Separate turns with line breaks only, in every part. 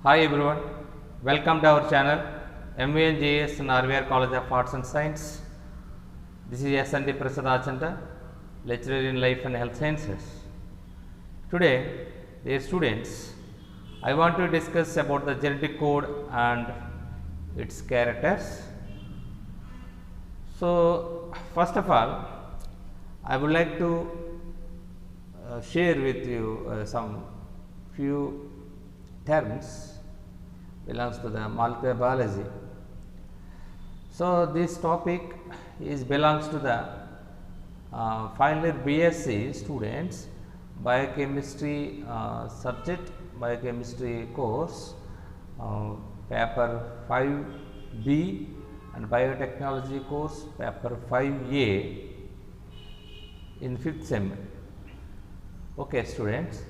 Hi everyone, welcome to our channel MVNJS and RVR College of Arts and Science. This is S&D Prasad Achanta, lecturer in Life and Health Sciences. Today, dear students, I want to discuss about the genetic code and its characters. So, first of all, I would like to share with you some few terms belongs to the molecular biology. So, this topic is belongs to the final year BSc students biochemistry subject, biochemistry course, paper 5B, and biotechnology course paper 5A in 5th sem. Okay, students.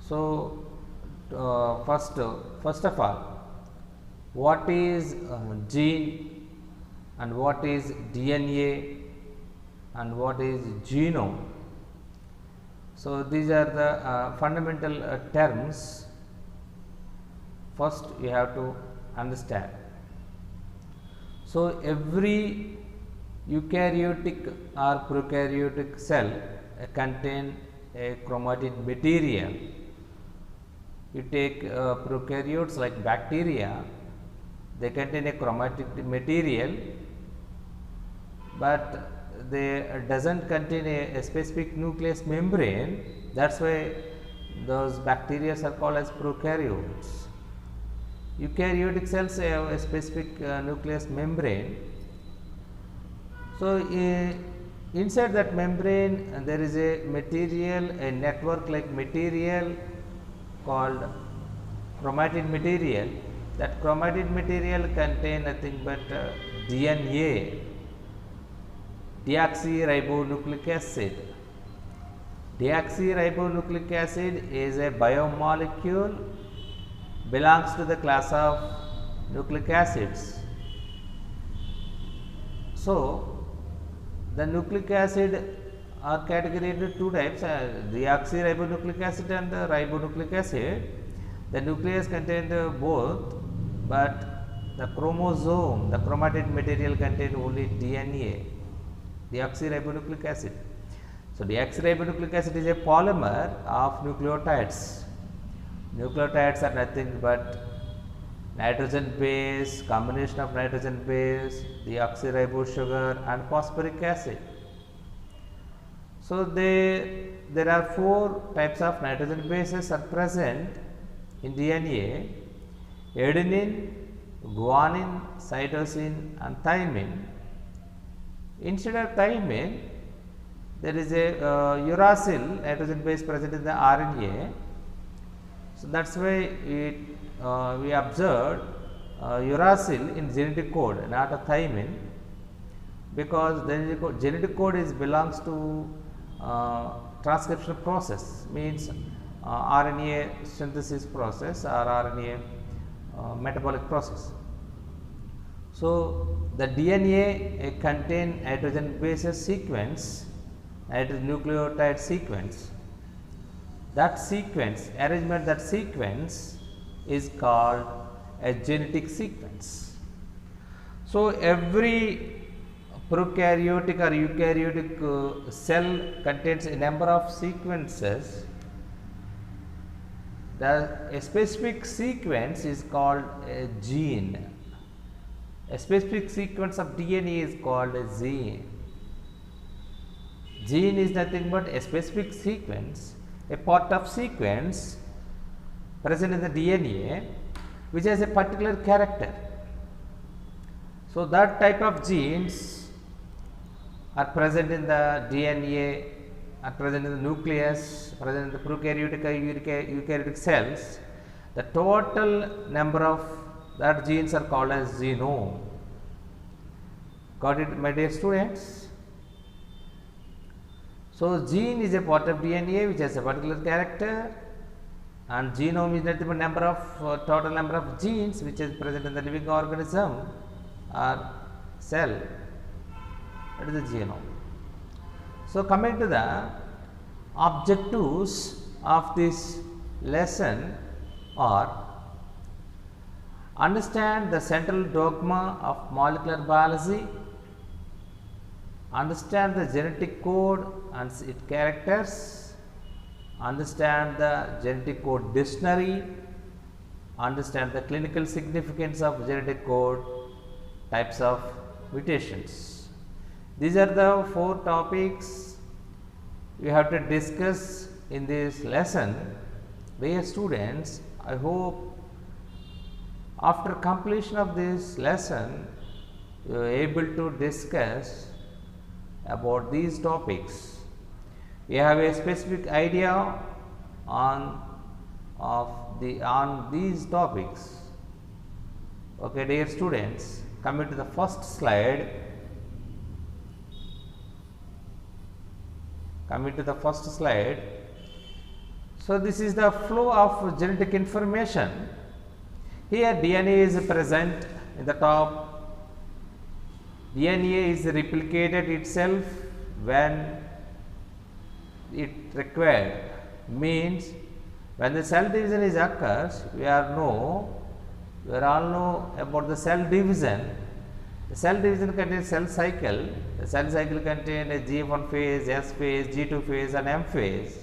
So, first of all, what is gene and what is DNA and what is genome? So, these are the fundamental terms. First, you have to understand. So, every eukaryotic or prokaryotic cell contain a chromatin material. You take prokaryotes like bacteria, they contain a chromatic material, but they doesn't contain a specific nucleus membrane. That's why those bacteria are called as prokaryotes. Eukaryotic cells have a specific nucleus membrane. So, inside that membrane there is a material, a network like material called chromatin material. That chromatin material contain nothing but DNA, deoxyribonucleic acid. Deoxyribonucleic acid is a biomolecule, belongs to the class of nucleic acids. So, the nucleic acid are categorized into two types, deoxyribonucleic acid and the ribonucleic acid. The nucleus contains both, but the chromosome, the chromatin material contains only DNA, deoxyribonucleic acid. So, deoxyribonucleic acid is a polymer of nucleotides. Nucleotides are nothing but nitrogen base, combination of nitrogen base, deoxyribose sugar and phosphoric acid. So, there are four types of nitrogen bases are present in DNA: adenine, guanine, cytosine and thymine. Instead of thymine, there is a uracil nitrogen base present in the RNA. So, that is why we observed uracil in genetic code, not a thymine, because the genetic code is belongs to transcription process, means RNA synthesis process or RNA metabolic process. So, the DNA contain nitrogen bases sequence, nitrogen nucleotide sequence. That sequence, arrangement that sequence is called a genetic sequence. So, every prokaryotic or eukaryotic cell contains a number of sequences. A specific sequence is called a gene. A specific sequence of DNA is called a gene. Gene is nothing but a specific sequence, a part of sequence present in the DNA which has a particular character. So, that type of genes are present in the DNA, are present in the nucleus, present in the prokaryotic or eukaryotic cells. The total number of that genes are called as genome. Got it, my dear students? So, gene is a part of DNA which has a particular character, and genome is nothing but number of total number of genes which is present in the living organism or cell. That is the genome. So, coming to the objectives of this lesson, or understand the central dogma of molecular biology, understand the genetic code and its characters, understand the genetic code dictionary, understand the clinical significance of genetic code, types of mutations. These are the 4 topics we have to discuss in this lesson. Dear students, I hope after completion of this lesson you are able to discuss about these topics. We have a specific idea on these topics. Okay, dear students, coming to the first slide. So this is the flow of genetic information. Here DNA is present in the top. DNA is replicated itself when it required, means when the cell division is occurs, we all know about the cell division. The cell division contains cell cycle. The cell cycle contains a G1 phase, S phase, G2 phase and M phase.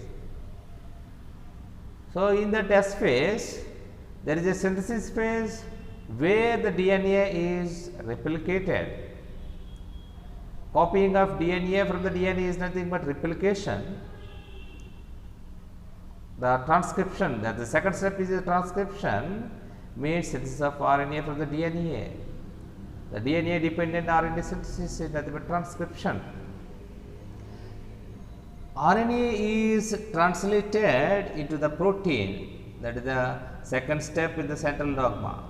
So in that S phase, there is a synthesis phase where the DNA is replicated. Copying of DNA from the DNA is nothing but replication. The transcription, that the second step is the transcription, means synthesis of RNA from the DNA. The DNA dependent RNA synthesis is nothing but transcription. RNA is translated into the protein, that is the second step in the central dogma.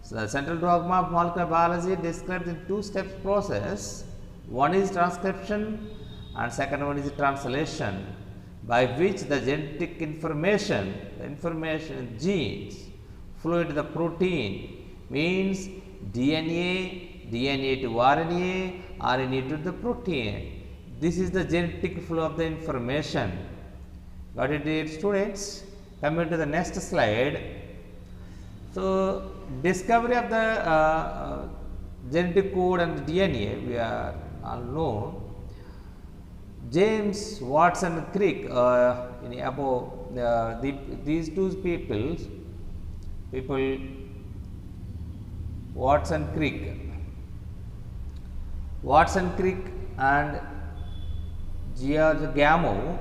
So the central dogma of molecular biology describes in 2 steps process. One is transcription and second one is translation, by which the genetic information, genes flow into the protein, means DNA to RNA, RNA to the protein. This is the genetic flow of the information. Got it, dear students? Coming to the next slide. So discovery of the genetic code and DNA, we are all know. James Watson Crick, these 2 people, Watson Crick and George Gamow.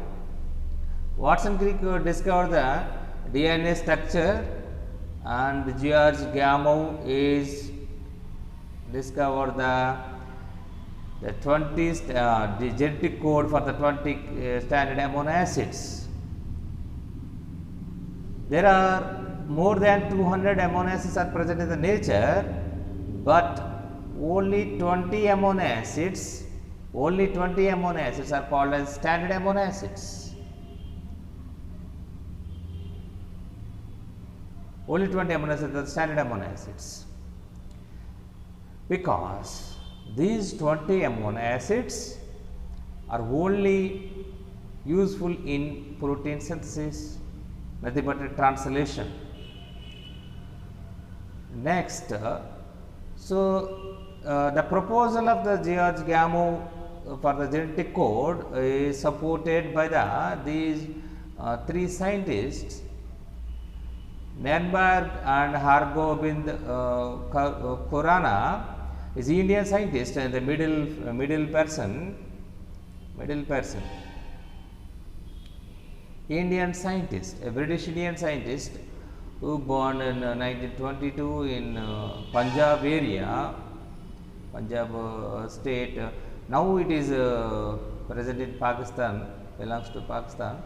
Watson Crick discovered the DNA structure and George Gamow is discovered the genetic code for the 20 standard amino acids. There are more than 200 amino acids are present in the nature, but only 20 amino acids are called as standard amino acids. Only 20 amino acids are standard amino acids, because these 20 amino acids are only useful in protein synthesis, nothing but a translation. Next, the proposal of the George Gamow for the genetic code is supported by these 3 scientists, Nairnberg and Hargobind Khurana is Indian scientist and the middle person, Indian scientist, a British Indian scientist who born in 1922 in Punjab area, Punjab state. Now it is present in Pakistan, belongs to Pakistan.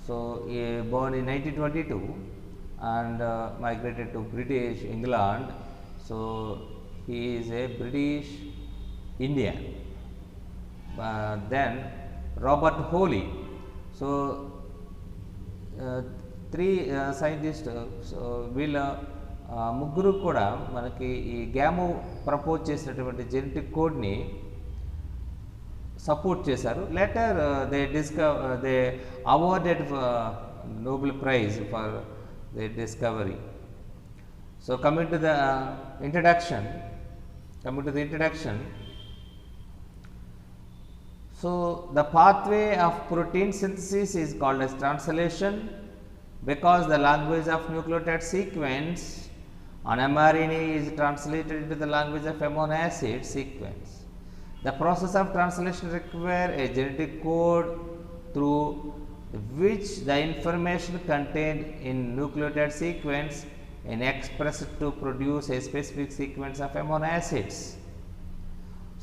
So born in 1922 and migrated to British England. So he is a British Indian. Then Robert Hawley. So 3 scientists వీళ్ళ ముగ్గురు కూడా మనకి ఈ Gamow propose చేసినటువంటి genetic కోడ్ని support చేశారు. Later they awarded Nobel prize for their discovery. So coming to the introduction, so the pathway of protein synthesis is called as translation, because the language of nucleotide sequence on mRNA is translated into the language of amino acid sequence. The process of translation requires a genetic code through which the information contained in nucleotide sequence is expressed to produce a specific sequence of amino acids.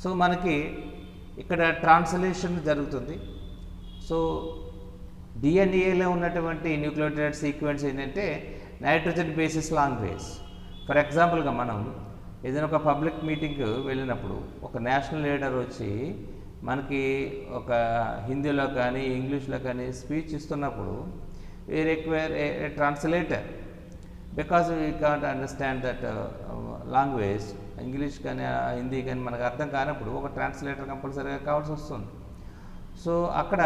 So మనకి ఇక్కడ translation జరుగుతుంది. So డిఎన్ఏలో ఉన్నటువంటి nucleotide sequence ఏంటంటే nitrogen basis language. For ఎగ్జాంపుల్గా మనం ఏదైనా ఒక public మీటింగ్కి వెళ్ళినప్పుడు ఒక నేషనల్ లీడర్ వచ్చి మనకి ఒక హిందీలో కానీ ఇంగ్లీష్లో కానీ స్పీచ్ ఇస్తున్నప్పుడు we require A translator, because we can't understand that language. English కానీ హిందీ కానీ మనకు అర్థం కానప్పుడు ఒక ట్రాన్స్లేటర్ కంపల్సరీగా కావాల్సి వస్తుంది. సో అక్కడ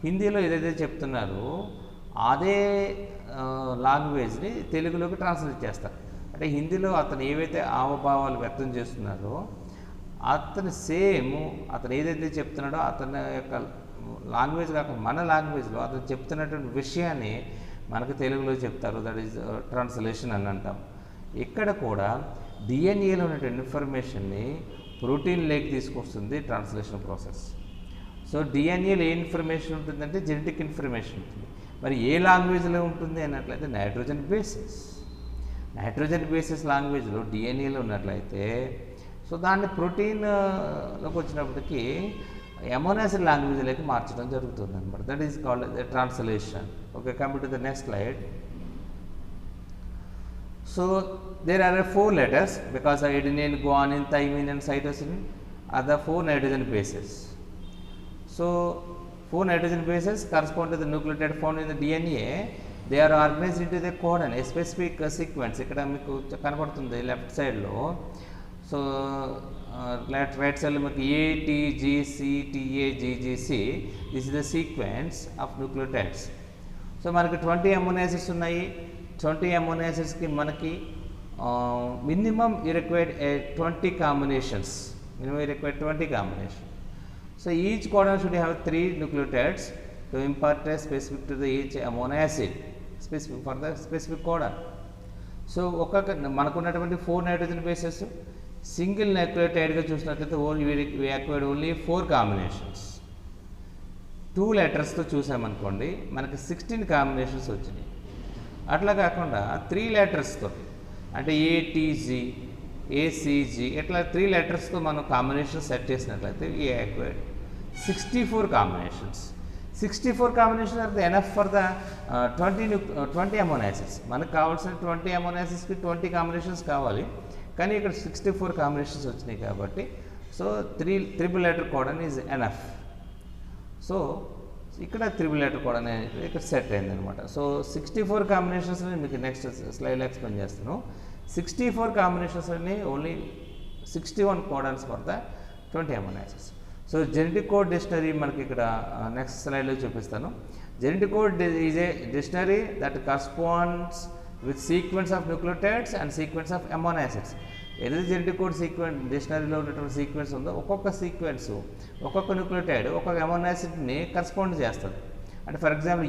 హిందీలో ఏదైతే చెప్తున్నారో అదే లాంగ్వేజ్ని తెలుగులోకి ట్రాన్స్లేట్ చేస్తారు. అంటే హిందీలో అతను ఏవైతే హావభావాలు వ్యక్తం చేస్తున్నారో అతను సేమ్ అతను ఏదైతే చెప్తున్నాడో అతని యొక్క లాంగ్వేజ్ కాకుండా మన లాంగ్వేజ్లో అతను చెప్తున్నటువంటి విషయాన్ని మనకు తెలుగులో చెప్తారు. దట్ ఈజ్ ట్రాన్స్లేషన్ అని అంటాం. ఇక్కడ కూడా డిఎన్ఏలో ఉన్నటువంటి ఇన్ఫర్మేషన్ని ప్రోటీన్లోకి తీసుకొస్తుంది ట్రాన్స్లేషన్ ప్రాసెస్. సో డిఎన్ఏలో ఏ ఇన్ఫర్మేషన్ ఉంటుందంటే జెనెటిక్ ఇన్ఫర్మేషన్ ఉంటుంది. మరి ఏ లాంగ్వేజ్లో ఉంటుంది అన్నట్లయితే నైట్రోజన్ బేసిస్ లాంగ్వేజ్లో డిఎన్ఏలో ఉన్నట్లయితే సో దాన్ని ప్రోటీన్లోకి వచ్చినప్పటికీ అమైనో యాసిడ్ లాంగ్వేజ్లోకి మార్చడం జరుగుతుంది అనమాట. That is called translation. Okay, coming to the next slide. So there are 4 letters because adenine, guanine, thymine and cytosine are the 4 nitrogen bases. So 4 nitrogen bases correspond to the nucleotide found in the DNA. They are organized into the codon, a specific sequence. ఇక్కడ మీకు కనబడుతుంది left సైడ్లో. So right సైడ్లో మీకు ATGCTAGGC, this is the sequence of nucleotides. So మనకి 20 amino acids ఉన్నాయి. 20 amino యాసిడ్స్కి మనకి minimum you required 20 combinations. So each codon should have 3 nucleotides to impart a specific to the each amino acid, specific for the specific codon. So ఒక్కొక్క మనకున్నటువంటి 4 nitrogen bases single న్యూక్లియోటైడ్గా చూసినట్లయితే we acquired only 4 combinations. 2 లెటర్స్తో చూసామనుకోండి మనకి 16 combinations వచ్చినాయి. అట్లా కాకుండా 3 లెటర్స్తో అంటే ATG, ACG ఇట్లా 3 లెటర్స్తో మనం కాంబినేషన్ సెట్ చేసినట్లయితే ఈ acquired 64 combinations. 64 combination are the enough for the 20 amino acids. మనకు కావాల్సిన 20 అమైనో యాసిడ్స్కి 20 కాంబినేషన్స్ కావాలి, కానీ ఇక్కడ 64 కాంబినేషన్స్ వచ్చినాయి కాబట్టి so 3 letter codon is enough. So ఇక్కడ 3 లెటర్ కోడన్ ఇక్కడ సెట్ అయింది అనమాట. సో 64 కాంబినేషన్స్ మీకు నెక్స్ట్ స్లైడ్లో ఎక్స్ప్లెయిన్ చేస్తాను. 64 కాంబినేషన్స్ అన్ని only 61 codons for the 20 amino acids. So genetic code dictionary మనకి ఇక్కడ నెక్స్ట్ స్లైడ్లో చూపిస్తాను. Genetic code is a dictionary that corresponds with sequence of nucleotides and sequence of amino acids. ఏదైతే genetic code sequence డిక్షనరీలో ఉన్నటువంటి sequence ఉందో ఒక్కొక్క sequence ఒక్కొక్క న్యూక్లియోటైడ్ ఒక్కొక్క అమైనో యాసిడ్ని కరస్పాండ్ చేస్తుంది. అంటే ఫర్ ఎగ్జాంపుల్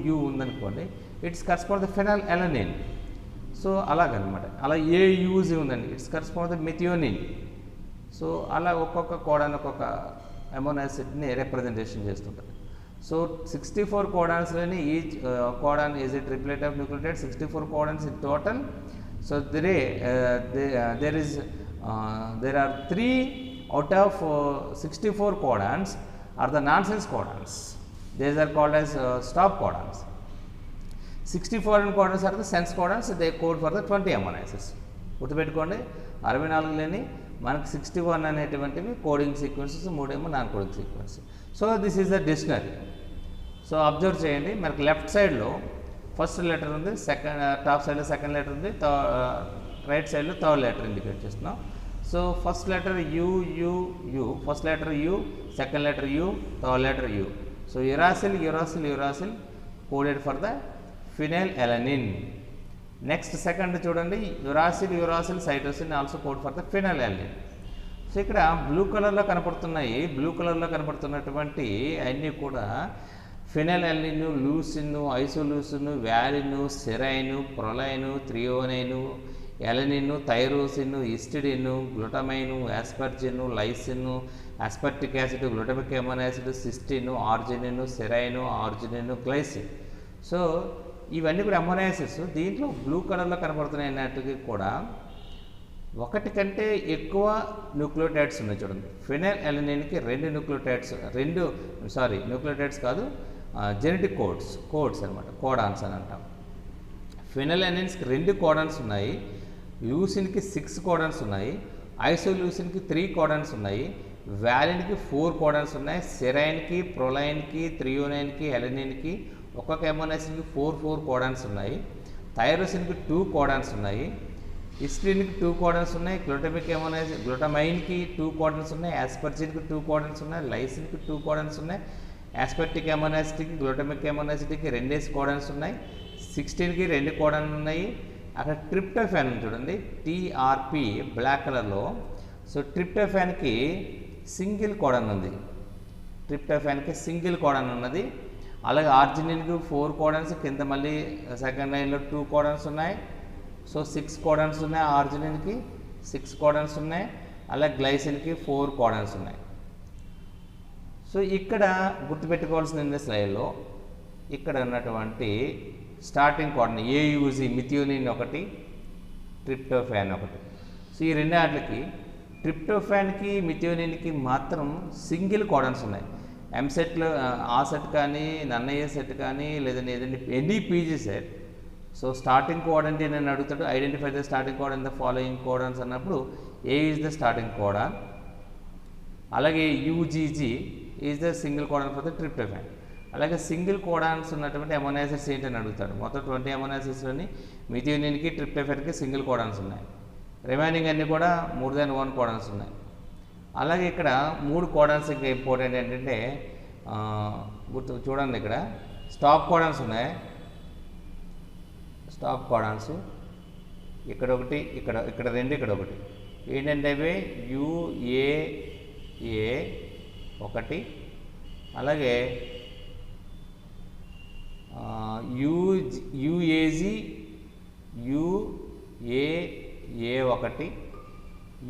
యూ ఉందనుకోండి, it's correspond the phenylalanine. So అలాగనమాట. అలా AUG ఉందండి, it's correspond the methionine. So అలా ఒక్కొక్క కోడాన్ ఒక్కొక్క అమైనో యాసిడ్ని రిప్రజెంటేషన్ చేస్తుంటుంది. సో 64 కోడాన్స్లోని each codon is a triplet of nucleotide. 64 codons in total. So there are 3 out of 64 codons are the nonsense codons. These are called as stop codons. 64 codons are the sense codons. They code for the 20 amino acids. గుర్తుపెట్టుకోండి, 64లోని మనకు 61 అనేటువంటివి coding sequences, 3 ఏమో non coding sequence. So this is the dictionary. So observe చేయండి, మనకు left సైడ్లో first letter ఉంది, top సైడ్లో second letter ఉంది, రైట్ సైడ్లో థర్డ్ లెటర్ ఇండికేట్ చేస్తున్నాం. So first letter U, first letter U, second letter U, third letter U. So uracil coded for the phenylalanine. Next second చూడండి, uracil cytosine also code for the phenylalanine. So ఇక్కడ blue కలర్లో కనపడుతున్నాయి, blue కలర్లో కనపడుతున్నటువంటి అన్నీ కూడా phenylalanine, leucine, isoleucine, valine, serine, proline, threonine, alanine, tyrosine, histidine, glutamine, asparagine, lysine, aspartic acid, glutamic amino acid, cysteine, arginine, serine, arginine, glycine. So ఇవన్నీ కూడా amino acids. దీంట్లో blue కలర్లో కనపడుతున్నాయి అన్నట్టుగా కూడా ఒకటి కంటే ఎక్కువ న్యూక్లియోటైడ్స్ ఉన్నాయి చూడండి. ఫినైల్ అలనిన్కి న్యూక్లియోటైడ్స్ కాదు, జెనెటిక్ కోడ్స్ అనమాట, కోడాన్స్ అని అంటాం. ఫినైల్ అలనిన్స్కి 2 కోడాన్స్ ఉన్నాయి, లూసిన్కి 6 కోడాన్స్ ఉన్నాయి, ఐసోలూసిన్కి 3 కోడాన్స్ ఉన్నాయి, వ్యాలిన్కి 4 కోడాన్స్ ఉన్నాయి, సెరైన్కి, ప్రొలైన్కి, థ్రియోనైన్కి, ఎలనిన్కి ఒక్కొక్క అమైనో యాసిడ్కి 4 కోడాన్స్ ఉన్నాయి, థైరోసిన్కి 2 కోడాన్స్ ఉన్నాయి, హిస్టిడిన్కి 2 కోడాన్స్ ఉన్నాయి, గ్లూటమైన్కి 2 కోడాన్స్ ఉన్నాయి, ఆస్పర్జిన్కి 2 కోడాన్స్ ఉన్నాయి, లైసిన్కి 2 కోడాన్స్ ఉన్నాయి, ఆస్పర్టిక్ అమైనో యాసిడ్కి, గ్లూటమిక్ అమైనో యాసిడ్కి 2 కోడాన్స్ ఉన్నాయి, 16కి 2 కోడాన్స్ ఉన్నాయి. అక్కడ ట్రిప్టోఫాన్ చూడండి, టీఆర్పి బ్లాక్ కలర్లో. సో ట్రిప్టోఫాన్కి సింగిల్ కోడాన్ ఉన్నది. అలాగే ఆర్జినిన్కి 4 కోడాన్స్, కింద మళ్ళీ సెకండ్ లైన్లో 2 కోడాన్స్ ఉన్నాయి. సో 6 కోడాన్స్ ఉన్నాయి, ఆర్జినిన్కి 6 కోడాన్స్ ఉన్నాయి, అలాగే గ్లైసిన్కి 4 కోడాన్స్ ఉన్నాయి. సో ఇక్కడ గుర్తుపెట్టుకోవాల్సిన స్లైడ్లో ఇక్కడ ఉన్నటువంటి స్టార్టింగ్ కోడాన్ ఏయూజీ, మిథియోనిన్ ఒకటి, ట్రిప్టోఫాన్ ఒకటి. సో ఈ 2 వాటికి ట్రిప్టోఫాన్కి, మిథియోనిన్కి మాత్రం సింగిల్ కోడాన్స్ ఉన్నాయి. ఎంసెట్లో ఆ సెట్ కానీ, నన్నయ్య సెట్ కానీ, లేదంటే ఏదంటే any PG set. So starting code అంటే నేను అడుగుతాడు, identify the starting code and the following codons అన్నప్పుడు A is the starting codon, అలాగే UGG is the single codon for the tryptophan. అలాగే సింగిల్ కోడాన్స్ ఉన్నటువంటి అమైనో యాసిడ్స్ ఏంటని అడుగుతాడు. మొత్తం 20 అమైనో యాసిడ్స్లోని మిథియోనిన్కి, ట్రిప్టోఫాన్కి సింగిల్ కోడాన్స్ ఉన్నాయి, రిమైనింగ్ అన్నీ కూడా మోర్ దాన్ 1 కోడాన్స్ ఉన్నాయి. అలాగే ఇక్కడ 3 కోడాన్స్ ఇంకా ఇంపార్టెంట్ ఏంటంటే చూడండి, ఇక్కడ స్టాప్ కోడాన్స్ ఉన్నాయి. స్టాప్ కోడాన్స్ ఇక్కడ ఒకటి, ఇక్కడ 2, ఇక్కడ ఒకటి. ఏంటంటే అవి యుఏఏ ఒకటి, అలాగే యుఏజీ, యుఏఏ ఒకటి,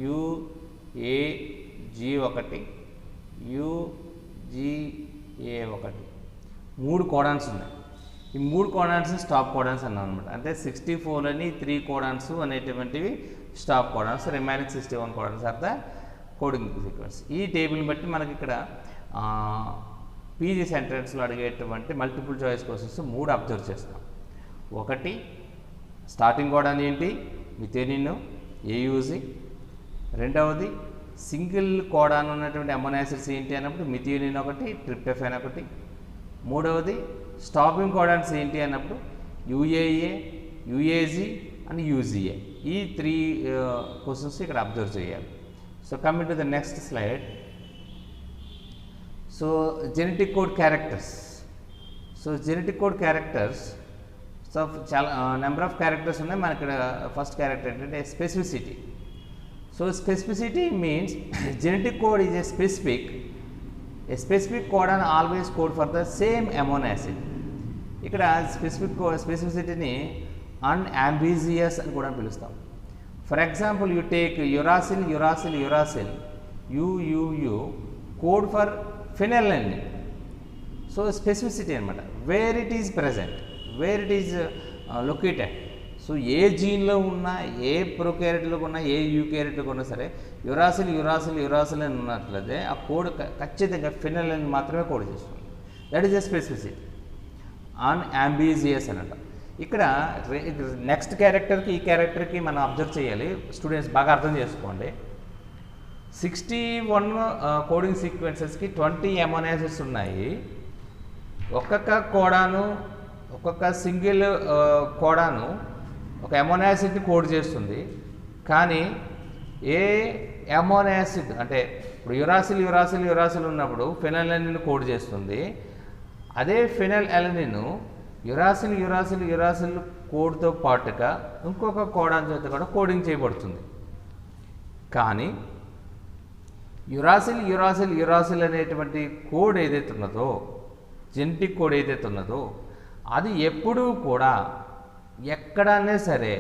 యుఏజీ ఒకటి, యుజిఏ ఒకటి. 3 కోడాన్స్ ఉన్నాయి. ఈ 3 కోడాన్స్ స్టాప్ కోడాన్స్ అన్నాం అనమాట. అంటే 64లోని 3 కోడాన్స్ అనేటువంటివి stop codons, remaining 61 codons are the coding sequence. ఈ టేబుల్ని బట్టి మనకి ఇక్కడ పీజీ సెంటెన్స్లో అడిగేటువంటి మల్టిపుల్ చాయిస్ క్వశ్చన్స్ 3 అబ్జర్వ్ చేస్తాం. ఒకటి స్టార్టింగ్ కోడాన్ ఏంటి, మిథియోనిన్, ఏయూజీ. రెండవది సింగిల్ కోడాన్ ఉన్నటువంటి అమైనో యాసిడ్స్ ఏంటి అన్నప్పుడు మిథియోనిన్ ఒకటి, ట్రిప్టోఫాన్ ఒకటి. మూడవది స్టాపింగ్ కోడాన్స్ ఏంటి అన్నప్పుడు యుఏఏ, యుఏజీ అండ్ యూజీఏ. ఈ 3 క్వశ్చన్స్ ఇక్కడ అబ్జర్వ్ చేయాలి. So coming to the next slide. So genetic code characters. So genetic code characters, so చాలా నెంబర్ ఆఫ్ క్యారెక్టర్స్ ఉన్నాయి. మన ఇక్కడ ఫస్ట్ క్యారెక్టర్ ఏంటంటే specificity. So specificity means genetic code is a specific codon always code for the same amino acid. ఇక్కడ స్పెసిఫిసిటీని unambiguous అని కూడా పిలుస్తాం. For example you take uracil, UUU code for phenylalanine. So specificity అనమాట, where it is present, wear it is located. So ఏ జీన్లో ఉన్నా, ఏ ప్రొకారియోట్లో ఉన్నా, ఏ యూకారియోట్లో ఉన్నా సరే యురాసిల్ అని ఉన్నట్లయితే ఆ కోడ్ ఖచ్చితంగా ఫినైల్ అలనిన్ మాత్రమే కోడ్ చేస్తుంది. That is a specificity, unambiguous అనట. ఇక్కడ నెక్స్ట్ క్యారెక్టర్కి ఈ క్యారెక్టర్కి మనం అబ్జర్వ్ చేయాలి. స్టూడెంట్స్ బాగా అర్థం చేసుకోండి. 61 కోడింగ్ సీక్వెన్సెస్కి 20 అమైనో యాసిడ్స్ ఉన్నాయి. ఒక్కొక్క కోడాను, ఒక్కొక్క సింగిల్ కోడాను ఒక అమైనో యాసిడ్ని కోడ్ చేస్తుంది. కానీ ఏ అమైనో యాసిడ్ అంటే ఇప్పుడు యురాసిల్ ఉన్నప్పుడు ఫినైల్ అలనిన్ కోడ్ చేస్తుంది. అదే ఫినైల్ అలనిన్ యురాసిల్ కోడ్తో పాటుగా ఇంకొక కోడాన్ చేత కూడా కోడింగ్ చేయబడుతుంది. కానీ యురాసిల్ అనేటువంటి కోడ్ ఏదైతే ఉన్నదో, జెనెటిక్ కోడ్ ఏదైతే ఉన్నదో, అది ఎప్పుడూ కూడా ఎక్కడనే సరే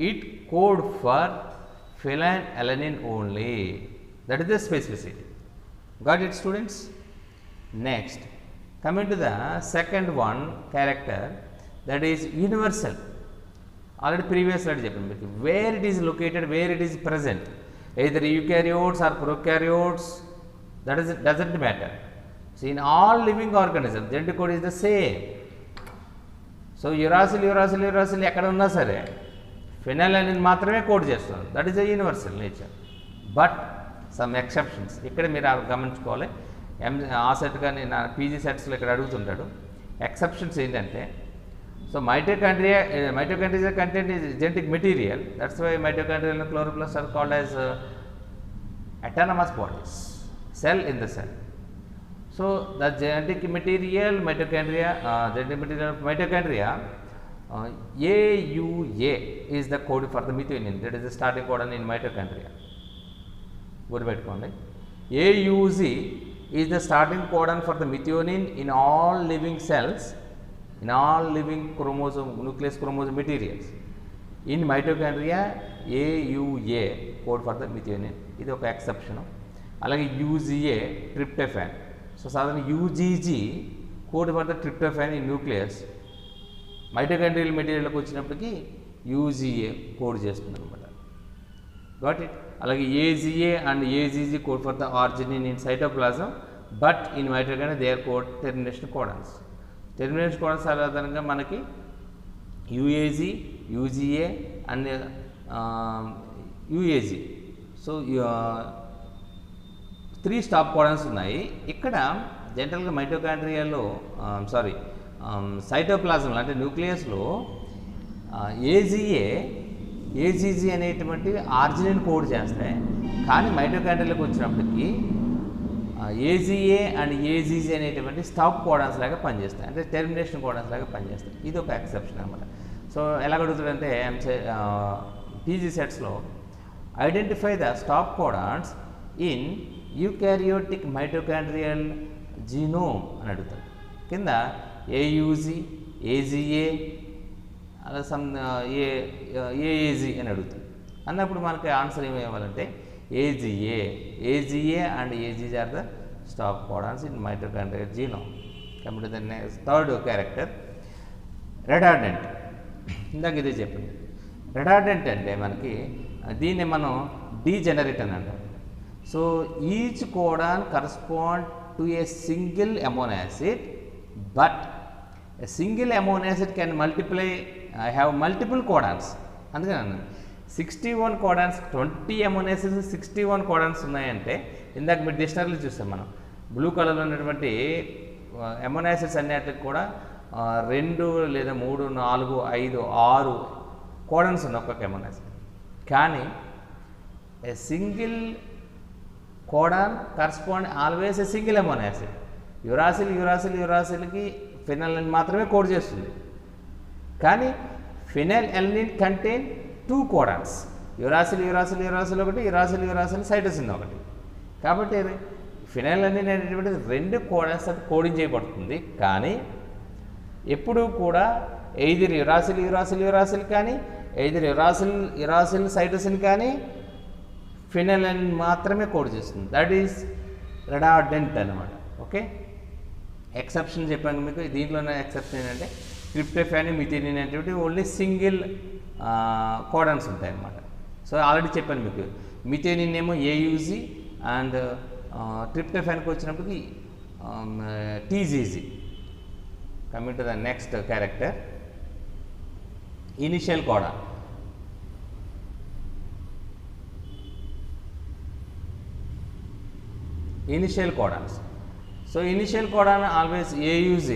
it code for phenyl alanine only. That is the specificity. Got it students? Next, coming to the second one character, that is universal. Already previous slide cheppanu, where it is located, where it is present, either eukaryotes or prokaryotes, doesn't matter. So in all living organisms genetic code is the same. So uracil ఎక్కడ ఉన్నా సరే phenylalanine మాత్రమే code చేస్తుంది. That is the universal nature. But some exceptions ఇక్కడ మీరు గమనించుకోవాలి. ఆసెట్ కానీ నా పీజీ సెట్స్లో ఇక్కడ అడుగుతుంటాడు. ఎక్సెప్షన్స్ ఏంటంటే, so mitochondria content is genetic material. That's why mitochondrial chloroplast are called as autonomous bodies, cell in the cell. So the genetic material mitochondria, AUA is the code for the methionine. That is the starting codon in mitochondria. AUZ is the starting codon for the methionine in all living cells, in all living chromosome, nucleus chromosome materials. In mitochondria, AUA code for the methionine. ఇది ఒక exception. అలాగే UGA tryptophan. So సాధారణ UGG code for the tryptophan in nucleus. Mitochondrial మెటీరియల్కి వచ్చినప్పటికీ UGA code చేస్తుంది అనమాట. Got it? అలాగే AGA and AGG code for the arginine in cytoplasm, but in mitochondria they are code termination codons. Termination codons సాధారణంగా మనకి UAG, UGA and UAG. So 3 stop codons ఉన్నాయి. ఇక్కడ జనరల్గా మైటోకాండ్రియాలో సైటోప్లాజంలో అంటే న్యూక్లియస్లో AGG అనేటువంటి ఆర్జినిన్ కోడ్ చేస్తాయి. కానీ మైటోకాండ్రియాలోకి వచ్చినప్పటికీ AGA అండ్ AGG అనేటువంటి స్టాప్ కోడన్స్ లాగా పనిచేస్తాయి, అంటే టెర్మినేషన్ కోడన్స్ లాగా పనిచేస్తాయి. ఇది ఒక ఎక్సెప్షన్ అనమాట. సో ఎలా అడుగుతుందంటే పీజీ సెట్స్లో identify the stop codons in eukaryotic mitochondrial genome అని అడుగుతారు. కింద AUG, AGA అలా సమ్ AAG అని అడుగుతారు. అన్నప్పుడు మనకి ఆన్సర్ ఏమి ఇవ్వాలంటే AGA and AGG are the stop codons in mitochondrial genome. Coming to the next third character, redundant. ఇందాక ఇదే చెప్పండి. రెడార్డెంట్ అంటే మనకి దీన్ని మనం డీజెనరేట్ అని అంటాం. So each codon correspond to A single amino acid, but a single amino acid can have multiple codons. అందుకని 61 codons, 20 amino acids 61 codons ఉన్నాయంటే, ఇందాక మీరు డిక్షనరీలో చూస్తాం మనం బ్లూ కలర్లో ఉన్నటువంటి అమోనో యాసిడ్స్ అన్నిటికి కూడా 2 లేదా 3, 4, 5, 6 కోడన్స్ ఉన్నాయి ఒక్కొక్క అమోనో యాసిడ్. కానీ a single codon correspond always a single amino acid. యురాసిల్కి ఫినైల్ మాత్రమే కోడ్ చేస్తుంది. కానీ phenylalanine contain 2 codons. Uracil ఒకటి, యురాసిల్ సైటోసిన్ ఒకటి. కాబట్టి ఫినైల్ అలనిన్ అనేటువంటిది 2 కోడాన్స్ కోడింగ్ చేయబడుతుంది. కానీ ఎప్పుడూ కూడా ఎయిదర్ యురాసిల్ కానీ, ఎయిదర్ యురాసిల్ సైటోసిన్ కానీ ఫినైల్ అలనిన్ మాత్రమే కోడ్ చేస్తుంది. దట్ ఈస్ రెడార్డెంట్ అనమాట. ఓకే, ఎక్సెప్షన్ చెప్పాను మీకు. దీంట్లోనే ఎక్సెప్షన్ ఏంటంటే ట్రిప్టోఫాన్, మిథియోనిన్ అనేటువంటి ఓన్లీ సింగిల్ కోడన్స్ ఉంటాయి అన్నమాట. సో ఆల్రెడీ చెప్పాను మీకు, మిథియోనిన్ ఏమో AUG అండ్ ట్రిప్టోఫాన్కి వచ్చినప్పటికి TGG. Coming to the next character, initial codon. Initial codons. So initial codon always AUG,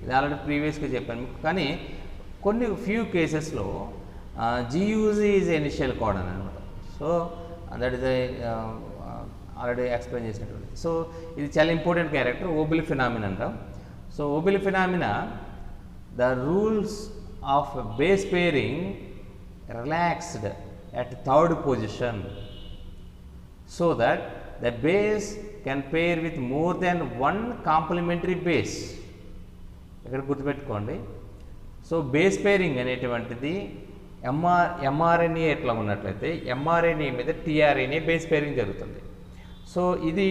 ఇది ఆల్రెడీ ప్రీవియస్గా చెప్పాను మీకు. కానీ కొన్ని ఫ్యూ కేసెస్లో GUG ఈజ్ ఇనిషియల్ కోడాన్ అనమాట. So that is already explain చేసినటువంటి. సో ఇది చాలా ఇంపార్టెంట్ క్యారెక్టర్, ఓబిలి ఫినామినా అంటాం. So Obili phenomena the rules of base pairing relaxed at third position so that the base can pair with more than one complementary base. ఇక్కడ గుర్తుపెట్టుకోండి. So base pairing అనేటువంటిది mRNA ఎట్లా ఉన్నట్లయితే mRNA మీద tRNA base pairing జరుగుతుంది. So ఇది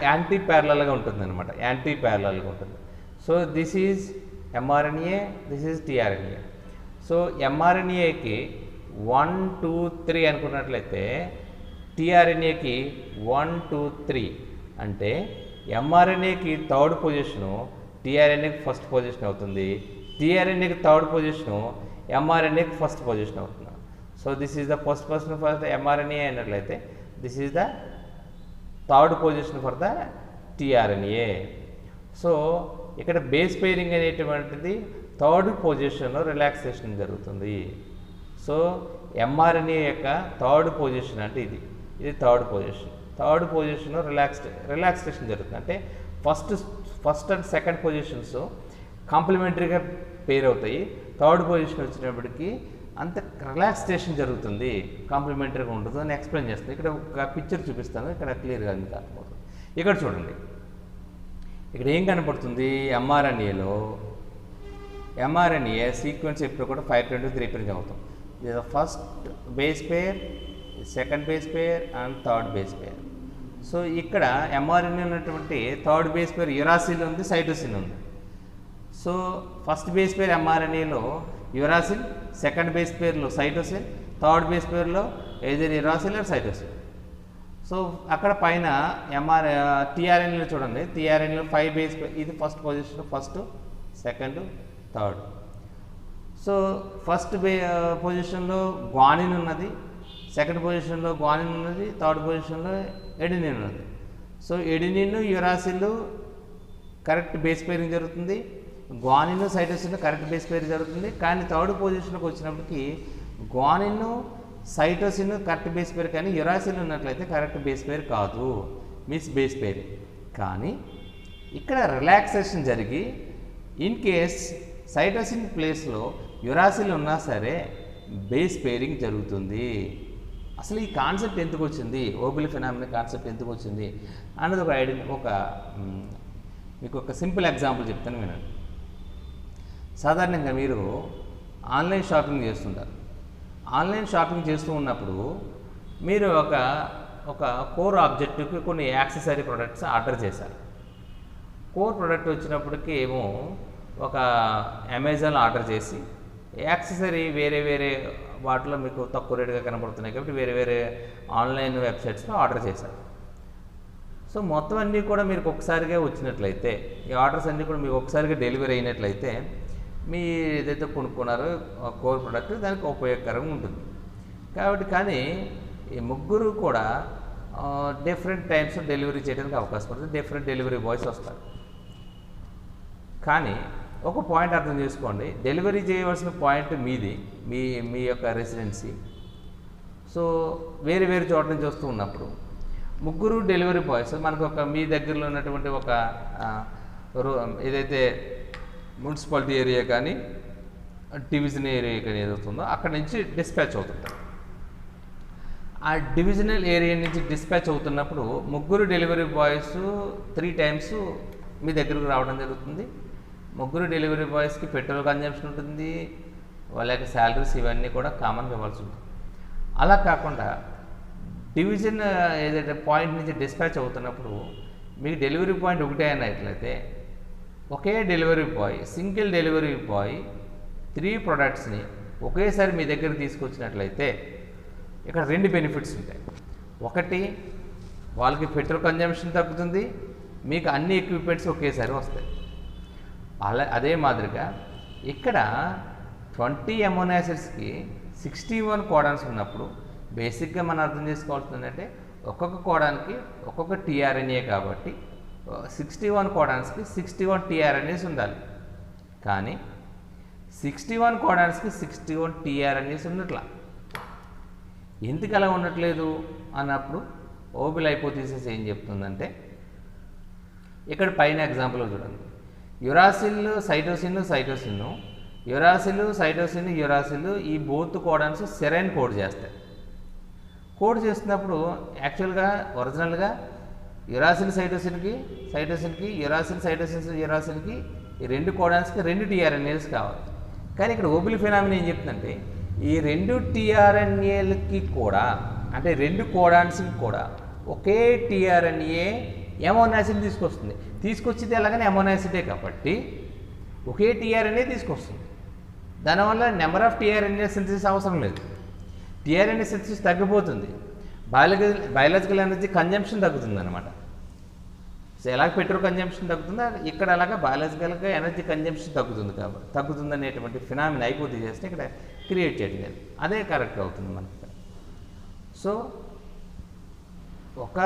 anti ప్యారలల్గా ఉంటుంది అనమాట, యాంటీ ప్యారలల్గా ఉంటుంది. So this is mRNA, this is tRNA. So ఎంఆర్ఎన్ఏకి 1 2 3 అనుకున్నట్లయితే టీఆర్ఎన్ఏకి 1 2 3 అంటే ఎంఆర్ఎన్ఏకి థర్డ్ పొజిషను టీఆర్ఎన్ఏకి ఫస్ట్ పొజిషన్ అవుతుంది, టీఆర్ఎన్ఏకి థర్డ్ పొజిషను ఎంఆర్ఎన్ఏకి ఫస్ట్ పొజిషన్ అవుతుంది. So this is the first position for the mRNA అయినట్లయితే this is the third position for the tRNA. So ఇక్కడ బేస్ పేరింగ్ అనేటువంటిది థర్డ్ పొజిషన్లో రిలాక్సేషన్ జరుగుతుంది. సో ఎంఆర్ఎన్ఏ యొక్క థర్డ్ పొజిషన్ అంటే ఇది థర్డ్ పొజిషన్. థర్డ్ పొజిషన్లో రిలాక్సేషన్ జరుగుతుంది. అంటే ఫస్ట్ అండ్ సెకండ్ పొజిషన్స్ కాంప్లిమెంటరీగా పేర్ అవుతాయి. థర్డ్ పొజిషన్ వచ్చినప్పటికీ అంత రిలాక్సేషన్ జరుగుతుంది, కాంప్లిమెంటరీగా ఉంటుంది అని ఎక్స్ప్లెయిన్ చేస్తుంది. ఇక్కడ ఒక పిక్చర్ చూపిస్తాను, ఇక్కడ క్లియర్గా మీకు అర్థమవుతుంది. ఇక్కడ చూడండి, ఇక్కడ ఏం కనపడుతుంది, ఎంఆర్ఎన్ఏ సీక్వెన్స్ ఎప్పుడు కూడా 5' to 3' అవుతుంది. ఇది first base pair, second base pair and third base pair. So ఇక్కడ ఎంఆర్ఎన్ఏ ఉన్నటువంటి థర్డ్ బేస్ పేర్ యురాసిల్ ఉంది, సైటోసిన్ ఉంది. సో ఫస్ట్ బేస్ పేర్ ఎంఆర్ఎన్ఏలో యురాసిల్, సెకండ్ బేస్ పేర్లో సైటోసిన్, థర్డ్ బేస్ పేర్లో ఏదైనా యురాసిల్ ఆర్ సైటోసిన్. సో అక్కడ పైన టీఆర్ఎన్ఏలో చూడండి, టీఆర్ఎన్ఏలో 5 బేస్ పేర్, ఇది first position, first second third. So first పొజిషన్లో గ్వానిన్ ఉన్నది, సెకండ్ పొజిషన్లో గ్వానిన్ ఉన్నది, థర్డ్ పొజిషన్లో ఎడినిన్ ఉన్నది. So adenine uracil correct base pairing జరుగుతుంది, guanine cytosine correct base pairing జరుగుతుంది. కానీ థర్డ్ పొజిషన్కి వచ్చినప్పటికీ guanine cytosine correct base pair, కానీ యురాసిల్ ఉన్నట్లయితే కరెక్ట్ బేస్ పేర్ కాదు, మిస్ బేస్ పేర్. కానీ ఇక్కడ రిలాక్సేషన్ జరిగి ఇన్ కేస్ సైటోసిన్ ప్లేస్లో యురాసిల్ ఉన్నా సరే బేస్ పేరింగ్ జరుగుతుంది. అసలు ఈ కాన్సెప్ట్ ఎందుకు వచ్చింది, ఓబిలి ఫినామినా కాన్సెప్ట్ ఎందుకు వచ్చింది అన్నది మీకు ఒక సింపుల్ ఎగ్జాంపుల్ చెప్తాను వినండి. సాధారణంగా మీరు ఆన్లైన్ షాపింగ్ చేస్తుంటారు. ఆన్లైన్ షాపింగ్ చేస్తూ ఉన్నప్పుడు మీరు ఒక కోర్ ఆబ్జెక్టివ్కి కొన్ని యాక్సెసరీ ప్రొడక్ట్స్ ఆర్డర్ చేశారు. కోర్ ప్రొడక్ట్ వచ్చినప్పటికీ ఏమో ఒక అమెజాన్ ఆర్డర్ చేసి యాక్సెసరీ వేరే వాటిలో మీకు తక్కువ రేటుగా కనబడుతున్నాయి కాబట్టి వేరే ఆన్లైన్ వెబ్సైట్స్లో ఆర్డర్ చేశారు. సో మొత్తం అన్నీ కూడా మీరు ఒకసారిగా వచ్చినట్లయితే, ఈ ఆర్డర్స్ అన్నీ కూడా మీకు ఒకసారిగా డెలివరీ అయినట్లయితే మీ ఏదైతే కొనుక్కున్నారో కోర్ ప్రొడక్ట్ దానికి ఉపయోగకరంగా ఉంటుంది. కాబట్టి కానీ ఈ ముగ్గురు కూడా డిఫరెంట్ టైమ్స్ డెలివరీ చేయడానికి అవకాశం పడుతుంది, డిఫరెంట్ డెలివరీ బాయ్స్ వస్తారు. కానీ ఒక పాయింట్ అర్థం చేసుకోండి, డెలివరీ చేయవలసిన పాయింట్ మీది, మీ యొక్క రెసిడెన్సీ. సో వేరే చోట నుంచి వస్తూ ఉన్నప్పుడు ముగ్గురు డెలివరీ బాయ్స్ మనకు మీ దగ్గరలో ఉన్నటువంటి ఒక ఏదైతే మున్సిపాలిటీ ఏరియా కానీ డివిజన్ ఏరియా కానీ ఏదవుతుందో అక్కడ నుంచి డిస్పాచ్ అవుతుంటారు. ఆ డివిజనల్ ఏరియా నుంచి డిస్పాచ్ అవుతున్నప్పుడు ముగ్గురు డెలివరీ బాయ్స్ 3 times మీ దగ్గరకు రావడం జరుగుతుంది. ముగ్గురు డెలివరీ బాయ్స్కి పెట్రోల్ కన్జంప్షన్ ఉంటుంది, వాళ్ళ యొక్క శాలరీస్ ఇవన్నీ కూడా కామన్గా ఇవ్వాల్సి ఉంటుంది. అలా కాకుండా డివిజన్ ఏదైతే పాయింట్ నుంచి డిస్పాచ్ అవుతున్నప్పుడు మీకు డెలివరీ పాయింట్ ఒకటే అయినట్లయితే ఒకే delivery boy, single delivery boy 3 productsని ఒకేసారి మీ దగ్గర తీసుకొచ్చినట్లయితే ఇక్కడ 2 బెనిఫిట్స్ ఉంటాయి. ఒకటి, వాళ్ళకి పెట్రోల్ కన్జంప్షన్ తగ్గుతుంది, మీకు అన్ని ఎక్విప్మెంట్స్ ఒకేసారి వస్తాయి. అదే మాదిరిగా ఇక్కడ 20 అమైనో యాసిడ్స్కి 61 కోడాన్స్ ఉన్నప్పుడు బేసిక్గా మనం అర్థం చేసుకోవాల్సిందంటే ఒక్కొక్క కోడానికి ఒక్కొక్క టీఆర్ఎన్ఏ కాబట్టి 61 కోడాన్స్కి 61 టీఆర్ఎన్ఏస్ ఉండాలి. కానీ 61 కోడాన్స్కి 61 టీఆర్ఎన్ఏస్ ఉన్నట్లా. ఎందుకు అలా ఉండట్లేదు అన్నప్పుడు ఓబిల్ హైపోథీసిస్ ఏం చెప్తుందంటే ఇక్కడ పైన ఎగ్జాంపుల్ చూడండి, యురాసిల్ సైటోసిన్ యురాసిల్ ఈ బోత్ కోడాన్స్ సెరైన్ కోడ్ చేస్తాయి. కోడ్ చేస్తున్నప్పుడు యాక్చువల్గా ఒరిజినల్గా యురాసిల్ సైటోసిన్కి యురాసిల్కి ఈ రెండు కోడాన్స్కి 2 టీఆర్ఎన్ఏస్ కావాలి. కానీ ఇక్కడ ఓబుల్ ఫినామినా ఏం చెప్తుందంటే ఈ 2 టీఆర్ఎన్ఏలకి కూడా, అంటే 2 కోడాన్స్కి కూడా ఒకే టీఆర్ఎన్ఏ ఎమోనో యాసిడ్ తీసుకొచ్చింది ఎలాగని అమోనో యాసిడే కాబట్టి ఒకే టీఆర్ఎన్ఏ తీసుకొస్తుంది. దానివల్ల నెంబర్ ఆఫ్ టీఆర్ఎన్ఏ సింథసిస్ అవసరం లేదు. టీఆర్ఎన్ఏ సింథసిస్ తగ్గిపోతుంది, బయాలజికల్ ఎనర్జీ కన్జంప్షన్ తగ్గుతుంది అనమాట. సో ఎలాగ పెట్రోల్ కన్జంప్షన్ తగ్గుతుందో ఇక్కడ అలాగా బయాలజికల్గా ఎనర్జీ కన్జంప్షన్ తగ్గుతుంది అనేటువంటి ఫినామినా హైపోథిసిస్ని ఇక్కడ క్రియేట్ చేయడం లేదు. అదే కరెక్ట్ అవుతుంది మనకి ఇక్కడ. సో ఒక